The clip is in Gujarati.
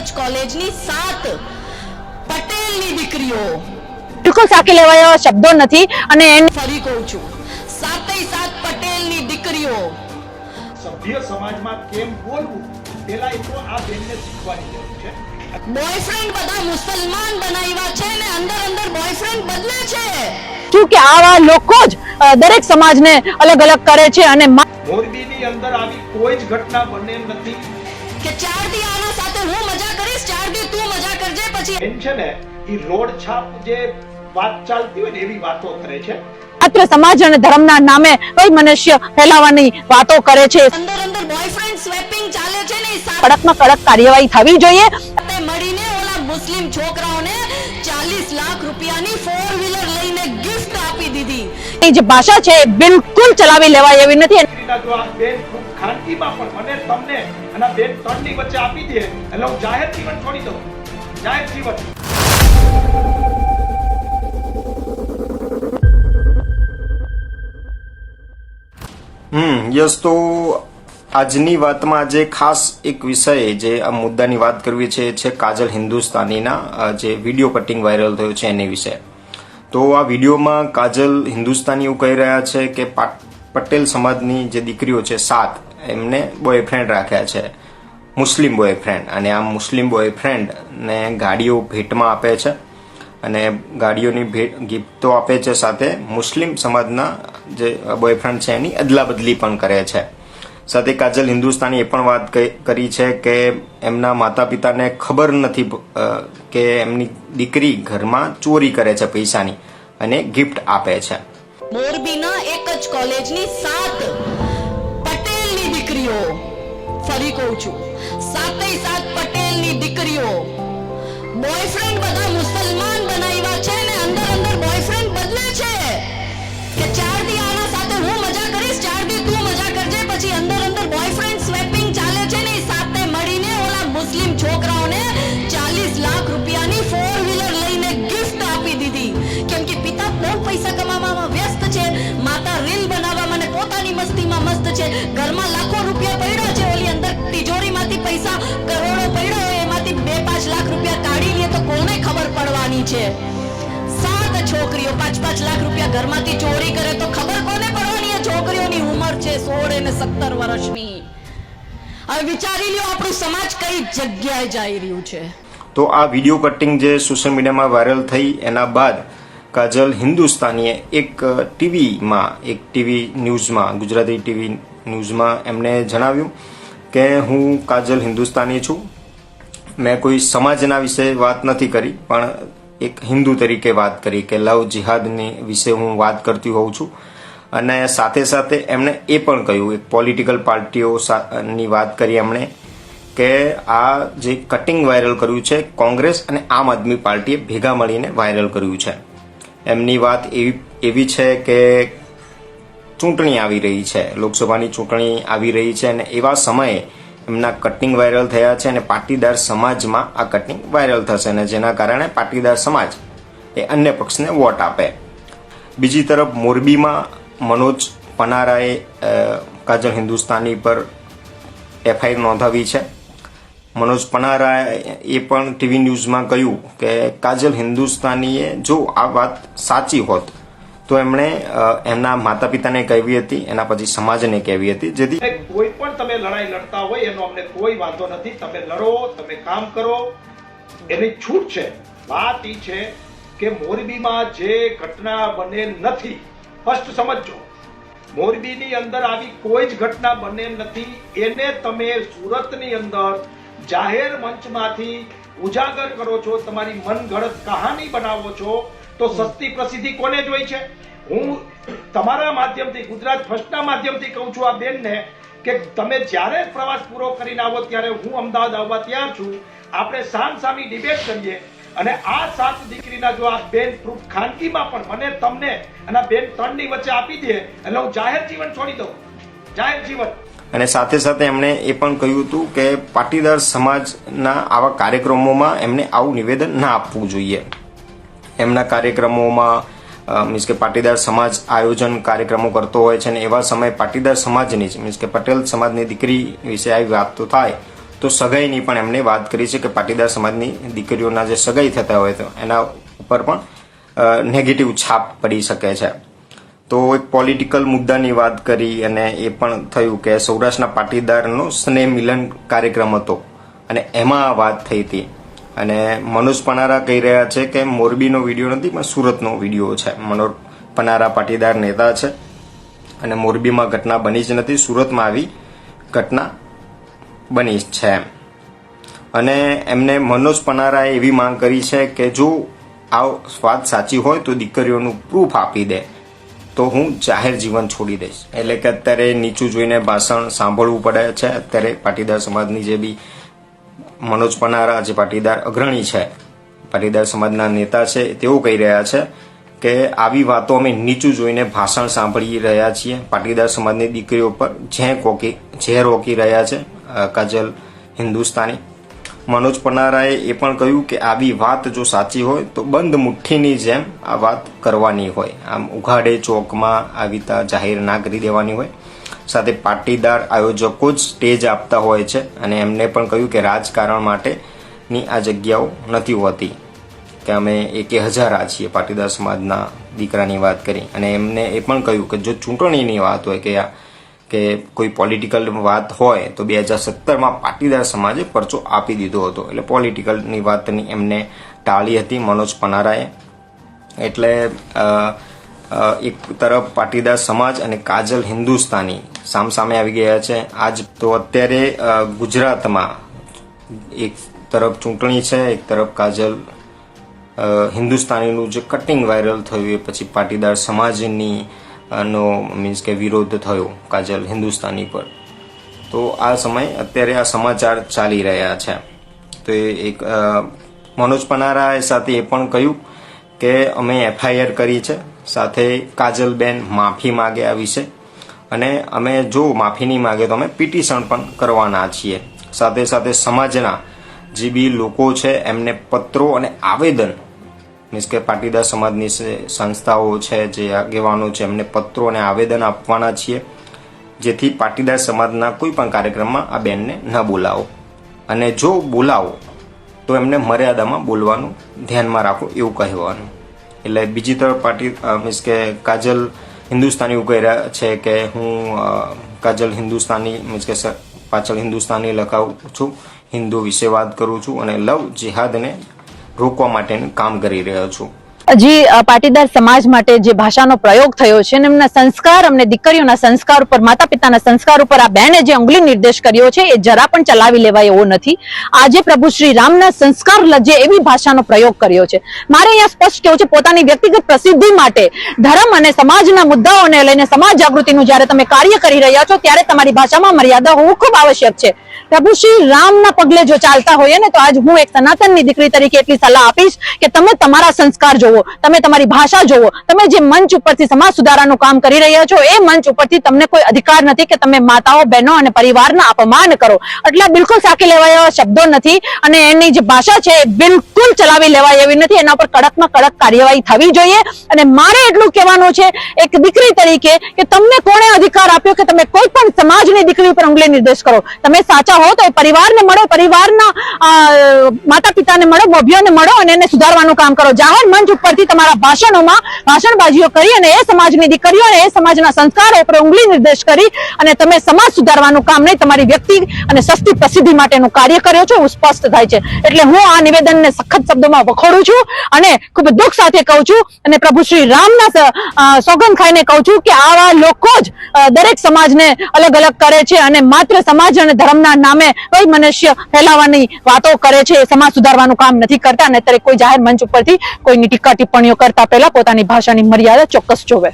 જ કોલેજની 7 પટેલની દીકરીઓ બિલકુલ સાકી લેવાય શબ્દો નથી અને ફરી કહું છું 7 પટેલની દીકરીઓ સભ્ય સમાજમાં કેમ બોલવું પેલા એ તો આ બેનને શીખવાની જરૂર છે. બોયફ્રેન્ડ બધા મુસલમાન બનાવ્યા છે ને અંદર બોયફ્રેન્ડ બદલે છે શું કે આવા લોકો જ દરેક સમાજને અલગ અલગ કરે છે અને મોરબીની અંદર આવી કોઈ જ ઘટના બને નથી કે 4 દી આના સાથે હું મજા કરીશ 4 દી તું મજા કરજે પછી બેન છે ને એ રોડ છાપ જે વાત ચાલતી હોય ને એવી વાતો કરે છે. માત્ર સમાજ અને ધર્મના નામે કોઈ મનુષ્ય ફેલાવાની વાતો કરે છે. અંદર બોયફ્રેન્ડ સ્વેપિંગ ચાલે છે ને કડકમાં કડક કાર્યવાહી થવી જોઈએ. સાથે મળીને ઓલા મુસ્લિમ છોકરાઓને 40 લાખ રૂપિયાની 4 વ્હીલર લઈને ગિફ્ટ આપી દીધી. એ જે ભાષા છે એ બિલકુલ ચલાવી લેવાય એવી નથી. જો આ બેન ખૂબ ખાનગીમાં પણ મને તમને અને આ બેન ત્રણની વચ્ચે આપી દે એટલે હું જાહેર જીવન છોડી દઉં. જાહેર જીવન યસ, તો આજની વાતમાં આજે ખાસ એક વિષય જે આ મુદ્દાની વાત કરવી છે કાજલ હિન્દુસ્તાનીના જે વિડીયો કટિંગ વાયરલ થયો છે એની વિશે. તો આ વિડીયોમાં કાજલ હિન્દુસ્તાની એવું કહી રહ્યા છે કે પટેલ સમાજની જે દીકરીઓ છે 7 એમને બોયફ્રેન્ડ રાખ્યા છે, મુસ્લિમ બોયફ્રેન્ડ, અને આ મુસ્લિમ બોયફ્રેન્ડને ગાડીઓ ભેટમાં આપે છે અને ગાડીઓની ગિફ્ટો આપે છે, સાથે મુસ્લિમ સમાજના જે બોયફ્રેન્ડ છે એની અદલા બદલી પણ કરે છે. સાથે કાજલ હિન્દુસ્તાની એ પણ વાત કરી છે કે એમના માતા પિતાને ખબર નથી કે એમની દીકરી ઘરમાં ચોરી કરે છે પૈસાની અને ગિફ્ટ આપે છે. મોરબીના એક જ કોલેજની 7 પટેલની દીકરીઓ ફરી કહું છું 7 પટેલની દીકરીઓ બોયફ્રેન્ડ બધા મુસલમાન બનાવ્યા છે ને અંદર બોયફ્રેન્ડ બદલે છે કે 4 દી આના સાથે હું મજા કરીશ 4 દી તું મજા કરજે પછી અંદર બોયફ્રેન્ડ સ્વેપિંગ ચાલે છે ને સાથે મળીને ઓલા મુસ્લિમ છોકરાઓને 40 લાખ રૂપિયાની 4 વ્હીલર લઈને ગિફ્ટ આપી દીધી. કેમ કે પિતા બહુ પૈસા કમાવામાં વ્યસ્ત છે, માતા રીલ બનાવવામાં અને પોતાની મસ્તીમાં મસ્ત છે, ઘરમાં લાખો રૂપિયા પડ્યા છે, ઓલી અંદર તિજોરીમાંથી પૈસા કરોડો પડ્યો હોય એમાંથી 2-5 લાખ રૂપિયા કાઢી લે તો કોને ખબર પડવાની છે. 7 છોકરીઓ 5-5 લાખ રૂપિયા ઘરમાંથી ચોરી કરે તો ખબર કોને પડવાની? આ છોકરીઓની ઉંમર છે 16 અને 17 વર્ષની. હવે વિચારી લ્યો આપણું સમાજ કઈ જગ્યાએ જઈ રહ્યું છે. તો આ વિડીયો કટિંગ જે સોશિયલ મીડિયામાં વાયરલ થઈ એના બાદ કાજલ હિન્દુસ્તાનીએ એક ટીવી ન્યૂઝમાં, ગુજરાતી ટીવી ન્યૂઝમાં એમને જણાવ્યું કે હું કાજલ હિન્દુસ્તાની છું, મેં કોઈ સમાજના વિશે વાત નથી કરી પણ એક હિન્દુ તરીકે વાત કરી કે લવ જિહાદની વિશે હું વાત કરતી હોઉં છું. અને સાથે સાથે એમણે એ પણ કહ્યું, એક પોલિટિકલ પાર્ટીઓની વાત કરી એમણે કે આ જે કટિંગ વાયરલ કર્યું છે કોંગ્રેસ અને આમ આદમી પાર્ટીએ ભેગા મળીને વાયરલ કર્યું છે. એમની વાત એવી છે કે ચૂંટણી આવી રહી છે, લોકસભાની ચૂંટણી આવી રહી છે અને એવા સમયે એમના કટિંગ વાયરલ થયા છે અને પાટીદાર સમાજમાં આ કટિંગ વાયરલ થશે અને જેના કારણે પાટીદાર સમાજ એ અન્ય પક્ષને વોટ આપે. બીજી તરફ મોરબીમાં મનોજ પનારાએ કાજલ હિન્દુસ્તાની પર FIR નોંધાવી છે. મનોજ પનારાએ એ પણ ટીવી ન્યૂઝમાં કહ્યું કે કાજલ હિન્દુસ્તાનીએ જો આ વાત સાચી હોત તો એમણે એમના માતા પિતાને કહેવી હતી, એના પછી સમાજને કહેવી હતી. જેથી કોઈ પણ તમે લડાઈ લડતા હોય એનો અમને કોઈ વાંધો નથી, તમે લડો, તમે કામ કરો, એની છૂટ છે. વાત એ છે કે મોરબીમાં જે ઘટના બનેલ નથી, ફર્સ્ટ સમજો, મોરબીની અંદર આવી કોઈ જ ઘટના બનેલ નથી. એને તમે સુરતની અંદર જાહેર મંચમાંથી ઉજાગર કરો છો, તમારી મનગઢત કહાની બનાવો છો, તો સસ્તી પ્રસિદ્ધિ કોને જોઈ છે? હું તમારા માધ્યમથી, ગુજરાત ફર્સ્ટના માધ્યમથી કહું છું આ બેનને કે તમે જ્યારે પ્રવાસ પૂરો કરીને આવો ત્યારે હું અમદાવાદ આવવા તૈયાર છું. આપણે સામસામી ડિબેટ કરીએ અને આ 7 દીકરીના જો આ બેન પ્રૂફ ખાનગીમાં પણ મને તમને અને આ બેન ત્રણની વચ્ચે આપી દે એટલે હું જાહેર જીવન છોડી દઉં. જાહેર જીવન. અને સાથે સાથે એમણે એ પણ કહ્યું હતું કે પાટીદાર સમાજના આવા કાર્યક્રમોમાં એમને આવું નિવેદન ના આપવું જોઈએ. એમના કાર્યક્રમોમાં મીન્સ કે પાટીદાર સમાજ આયોજન કાર્યક્રમો કરતો હોય છે અને એવા સમયે પાટીદાર સમાજની મીન્સ કે પટેલ સમાજની દીકરી વિશે આવી વાત તો થાય તો સગાઈની પણ એમને વાત કરી છે કે પાટીદાર સમાજની દીકરીઓના જે સગાઈ થતા હોય તો એના ઉપર પણ નેગેટિવ છાપ પડી શકે છે. તો એક પોલિટિકલ મુદ્દાની વાત કરી અને એ પણ થયું કે સૌરાષ્ટ્રના પાટીદારનો સ્નેહ મિલન કાર્યક્રમ હતો અને એમાં આ વાત થઈ હતી. અને મનોજ પનારા કહી રહ્યા છે કે મોરબીનો વિડીયો નથી પણ સુરતનો વિડીયો છે. મનોજ પનારા પાટીદાર નેતા છે અને મોરબીમાં ઘટના બની જ નથી, સુરતમાં આવી ઘટના બની જ છે. અને એમને મનોજ પનારાએ એવી માંગ કરી છે કે જો આ વાત સાચી હોય તો દીકરીઓનું પ્રૂફ આપી દે તો હું જાહેર જીવન છોડી દઈશ. એટલે કે અત્યારે નીચું જોઈને ભાષણ સાંભળવું પડે છે. અત્યારે પાટીદાર સમાજની જે બી મનોજ પનારા જે પાટીદાર અગ્રણી છે, પાટીદાર સમાજના નેતા છે, તેઓ કહી રહ્યા છે કે આવી વાતો અમે નીચું જોઈને ભાષણ સાંભળી રહ્યા છીએ. પાટીદાર સમાજની દીકરીઓ પર ઝેર ઓકી રહ્યા છે કાજલ હિન્દુસ્તાની. મનોજ પનારાએ એ પણ કહ્યું કે આવી વાત જો સાચી હોય તો બંધ મુઠ્ઠીની જેમ આ વાત કરવાની હોય, આમ ઉઘાડે ચોકમાં આવી જાહેર ના કરી દેવાની હોય. સાથે પાટીદાર આયોજકો જ સ્ટેજ આપતા હોય છે અને એમને પણ કહ્યું કે રાજકારણ માટેની આ જગ્યાઓ નથી હોતી, કે અમે 1000 છીએ પાટીદાર સમાજના દીકરાની વાત કરી. અને એમને એ પણ કહ્યું કે જો ચૂંટણીની વાત હોય કે કોઈ પોલિટિકલ વાત હોય તો 2017માં પાટીદાર સમાજે પરચો આપી દીધો હતો. એટલે પોલિટિકલની વાતની એમને ટાળી હતી મનોજ પનારાએ. એટલે એક તરફ પાટીદાર સમાજ અને કાજલ હિન્દુસ્તાની સામસામે આવી ગયા છે. આજ તો અત્યારે ગુજરાતમાં એક તરફ ચૂંટણી છે, એક તરફ કાજલ હિન્દુસ્તાનીનું જે કટિંગ વાયરલ થયું એ પછી પાટીદાર સમાજની નો મીન્સ કે વિરોધ થયો કાજલ હિન્દુસ્તાની પર. તો આ સમય અત્યારે આ સમાચાર ચાલી રહ્યા છે. તો એક મનોજ પનારાએ સાથે એ પણ કહ્યું કે અમે FIR કરી છે, સાથે કાજલબેન માફી માગે આ વિશે, અને અમે જો માફી નહીં માગે તો અમે પિટિશન પણ કરવાના છીએ. સાથે સાથે સમાજના જે બી લોકો છે એમને પત્રો અને આવેદન, મીન્સ કે પાટીદાર સમાજની સંસ્થાઓ છે, જે આગેવાનો છે, એમને પત્રો અને આવેદન આપવાના છીએ, જેથી પાટીદાર સમાજના કોઈ પણ કાર્યક્રમમાં આ બેનને ન બોલાવો, અને જો બોલાવો તો એમને મર્યાદામાં બોલવાનું ધ્યાનમાં રાખો એવું કહેવાનું. એટલે બીજી તરફ મીન્સ કે કાજલ હિન્દુસ્તાની એવું કહી રહ્યા છે કે હું કાજલ હિન્દુસ્તાની મીન્સ કે પાછળ હિન્દુસ્તાની લખાવું છું, હિન્દુ વિશે વાત કરું છું અને લવ જિહાદને રોકવા માટેનું કામ કરી રહ્યો છું. હજી પાટીદાર સમાજ માટે જે ભાષાનો પ્રયોગ થયો છે અને એમના સંસ્કાર, અમને દીકરીઓના સંસ્કાર ઉપર, માતા પિતાના સંસ્કાર ઉપર આ બહેને જે અંગુલી નિર્દેશ કર્યો છે એ જરા પણ ચલાવી લેવાય એવો નથી. આજે પ્રભુ શ્રી રામના સંસ્કાર લજે એવી ભાષાનો પ્રયોગ કર્યો છે. મારે અહીંયા સ્પષ્ટ કહેવું છે, પોતાની વ્યક્તિગત પ્રસિદ્ધિ માટે ધર્મ અને સમાજના મુદ્દાઓને લઈને સમાજ જાગૃતિનું જ્યારે તમે કાર્ય કરી રહ્યા છો ત્યારે તમારી ભાષામાં મર્યાદા હોવું ખૂબ આવશ્યક છે. પ્રભુ શ્રી રામના પગલે જો ચાલતા હોઈએ ને તો આજ હું એક સનાતનની દીકરી તરીકે એટલી સલાહ આપીશ કે તમે તમારા સંસ્કાર જોવો, તમે તમારી ભાષા જોવો. તમે જે મંચ ઉપરથી સમાજ સુધારાનું કામ કરી રહ્યા છો એ મંચ ઉપરથી તમને કોઈ અધિકાર નથી કે તમે માતાઓ, બહેનો અને પરિવારના અપમાન કરો. એટલા બિલકુલ સાકી લેવાય એવા શબ્દો નથી, અને એની જે ભાષા છે એ બિલકુલ ચલાવી લેવાય એવી નથી. એના પર કડકમાં કડક કાર્યવાહી થવી જોઈએ. અને મારે એટલું કહેવાનું છે એક દીકરી તરીકે કે તમને કોણે અધિકાર આપ્યો કે તમે કોઈ પણ સમાજની દીકરી ઉપર અંગુલી નિર્દેશ કરો? તમે સાચા હો તો એ પરિવારને મળો, પરિવારના માતા પિતાને મળો, મોભીઓને મળો અને એને સુધારવાનું કામ કરો. જાહેર મંચ ઉપરથી તમારા ભાષણોમાં ભાષણબાજીઓ કરી અને એ સમાજની દીકરીઓ અને એ સમાજના સંસ્કારો ઉપર અંગુલી નિર્દેશ કરી અને તમે સમાજ સુધારવાનું કામ નહીં, તમારી વ્યક્તિ અને સસ્તી પ્રસિદ્ધિ માટેનું કાર્ય કર્યો છો એવું સ્પષ્ટ થાય છે. એટલે હું આ નિવેદનને સખત શબ્દોમાં વખોડું છું અને ખૂબ દુઃખ સાથે કહું છું અને પ્રભુ શ્રી રામના સોગંદ ખાઈને કહું છું કે આવા લોકો જ દરેક સમાજને અલગ અલગ કરે છે અને માત્ર સમાજ અને ધર્મના નામે કોઈ મનુષ્ય ફેલાવવાની વાતો કરે છે. સમાજ સુધારવાનું કામ નથી કરતા અને અત્યારે કોઈ જાહેર મંચ ઉપરથી કોઈની ટીકા ટિપ્પણીઓ કરતા પહેલા પોતાની ભાષાની મર્યાદા ચોક્કસ જોવે.